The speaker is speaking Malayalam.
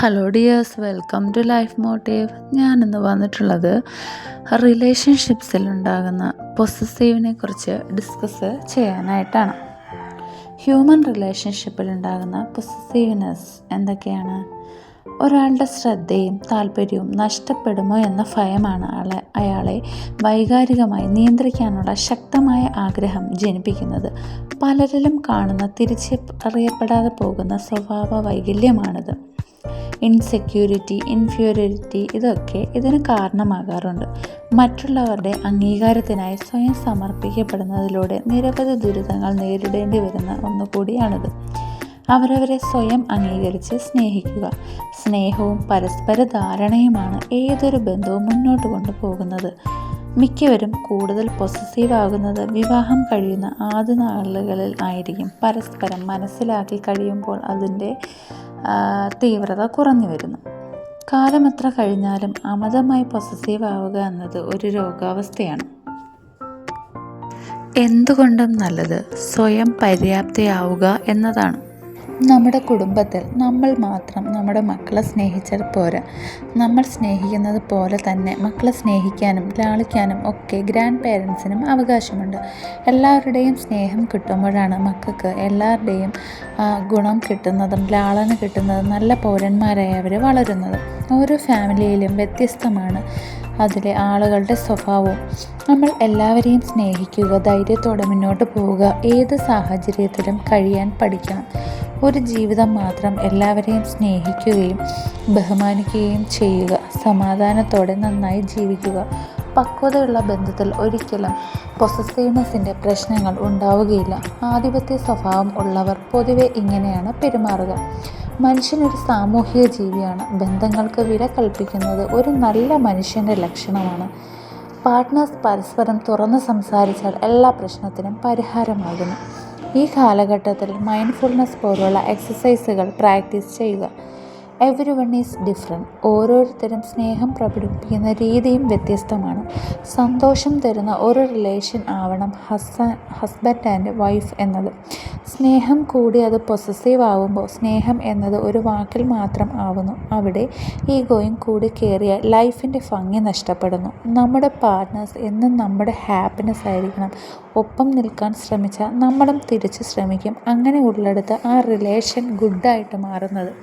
Hello dears, welcome to life motive. ഞാനിന്ന് വന്നിട്ടുള്ളത് റിലേഷൻഷിപ്സിലുണ്ടാകുന്ന പൊസസീവിനെ കുറിച്ച് ഡിസ്കസ് ചെയ്യാനായിട്ടാണ്. ഹ്യൂമൻ റിലേഷൻഷിപ്പിലുണ്ടാകുന്ന പൊസസീവ്നെസ് എന്തൊക്കെയാണ്? ഒരാളുടെ ശ്രദ്ധയും താല്പര്യവും നഷ്ടപ്പെടുമോ എന്ന ഭയമാണ് അയാളെ വൈകാരികമായി നിയന്ത്രിക്കാനുള്ള ശക്തമായ ആഗ്രഹം ജനിപ്പിക്കുന്നത്. പലരിലും കാണുന്ന തിരിച്ചറിയപ്പെടാതെ പോകുന്ന സ്വഭാവ വൈകല്യമാണിത്. ഇൻസെക്യൂരിറ്റി, ഇൻഫീരിയോറിറ്റി ഇതൊക്കെ ഇതിന് കാരണമാകാറുണ്ട്. മറ്റുള്ളവരുടെ അംഗീകാരത്തിനായി സ്വയം സമർപ്പിക്കപ്പെടുന്നതിലൂടെ നിരവധി ദുരിതങ്ങൾ നേരിടേണ്ടി വരുന്ന ഒന്നുകൂടിയാണിത്. അവരവരെ സ്വയം അംഗീകരിച്ച് സ്നേഹിക്കുക. സ്നേഹവും പരസ്പര ധാരണയുമാണ് ഏതൊരു ബന്ധവും മുന്നോട്ട് കൊണ്ടുപോകുന്നത്. മിക്കവരും കൂടുതൽ പൊസസീവ് ആകുന്നത് വിവാഹം കഴിയുന്ന ആദ്യ നാളുകളിൽ ആയിരിക്കും. പരസ്പരം മനസ്സിലാക്കി കഴിയുമ്പോൾ അതിൻ്റെ തീവ്രത കുറഞ്ഞു വരുന്നു. കാലമെത്ര കഴിഞ്ഞാലും അമിതമായി പൊസസീവ് ആവുക എന്നത് ഒരു രോഗാവസ്ഥയാണ്. എന്തുകൊണ്ടും നല്ലത് സ്വയം പര്യാപ്തയാവുക എന്നതാണ്. നമ്മുടെ കുടുംബത്തിൽ നമ്മൾ മാത്രം നമ്മുടെ മക്കളെ സ്നേഹിച്ചാൽ പോരാ. നമ്മൾ സ്നേഹിക്കുന്നത് പോലെ തന്നെ മക്കളെ സ്നേഹിക്കാനും ലാളിക്കാനും ഒക്കെ ഗ്രാൻഡ് പേരൻസിനും അവകാശമുണ്ട്. എല്ലാവരുടെയും സ്നേഹം കിട്ടുമ്പോഴാണ് മക്കൾക്ക് എല്ലാവരുടെയും ഗുണം കിട്ടുന്നതും ലാളന കിട്ടുന്നതും നല്ല പൗരന്മാരായി അവർ വളരുന്നത്. ഓരോ ഫാമിലിയിലും വ്യത്യസ്തമാണ് അതിലെ ആളുകളുടെ സ്വഭാവവും. നമ്മൾ എല്ലാവരെയും സ്നേഹിക്കുക, ധൈര്യത്തോടെ മുന്നോട്ട് പോവുക, ഏത് സാഹചര്യത്തിലും കഴിയാൻ പഠിക്കണം. ഒരു ജീവിതം മാത്രം എല്ലാവരെയും സ്നേഹിക്കുകയും ബഹുമാനിക്കുകയും ചെയ്യുക. സമാധാനത്തോടെ നന്നായി ജീവിക്കുക. പക്വതയുള്ള ബന്ധത്തിൽ ഒരിക്കലും പൊസസീവ്നെസ്സിൻ്റെ പ്രശ്നങ്ങൾ ഉണ്ടാവുകയില്ല. ആധിപത്യ സ്വഭാവം ഉള്ളവർ പൊതുവെ ഇങ്ങനെയാണ് പെരുമാറുക. മനുഷ്യനൊരു സാമൂഹിക ജീവിയാണ്. ബന്ധങ്ങൾക്ക് വില കൽപ്പിക്കുന്നത് ഒരു നല്ല മനുഷ്യൻ്റെ ലക്ഷണമാണ്. പാർട്ട്നേഴ്സ് പരസ്പരം തുറന്ന് സംസാരിച്ചാൽ എല്ലാ പ്രശ്നത്തിനും പരിഹാരമാകുന്നു. ഈ കാലഘട്ടത്തിൽ മൈൻഡ്ഫുൾനെസ് പോലുള്ള എക്സസൈസുകൾ പ്രാക്ടീസ് ചെയ്യുക. Every one is different. ഓരോരുത്തരും സ്നേഹം പ്രകടിപ്പിക്കുന്ന രീതിയും വ്യത്യസ്തമാണ്. സന്തോഷം തരുന്ന ഒരു റിലേഷൻ ആവണം ഹസ്ബൻഡ് ആൻഡ് വൈഫ് എന്നത്. സ്നേഹം കൂടി അത് പൊസസീവ് ആവുമ്പോൾ സ്നേഹം എന്നത് ഒരു വാക്കിൽ മാത്രം ആവുന്നു. അവിടെ ഈഗോയും കൂടി കയറിയാൽ ലൈഫിൻ്റെ ഭംഗി നഷ്ടപ്പെടുന്നു. നമ്മുടെ പാർട്ട്നേഴ്സ് എന്നും നമ്മുടെ ഹാപ്പിനെസ് ആയിരിക്കണം. ഒപ്പം നിൽക്കാൻ ശ്രമിച്ചാൽ നമ്മളും തിരിച്ച് ശ്രമിക്കും. അങ്ങനെ ഉള്ളിടത്ത് ആ റിലേഷൻ ഗുഡായിട്ട് മാറുന്നത്.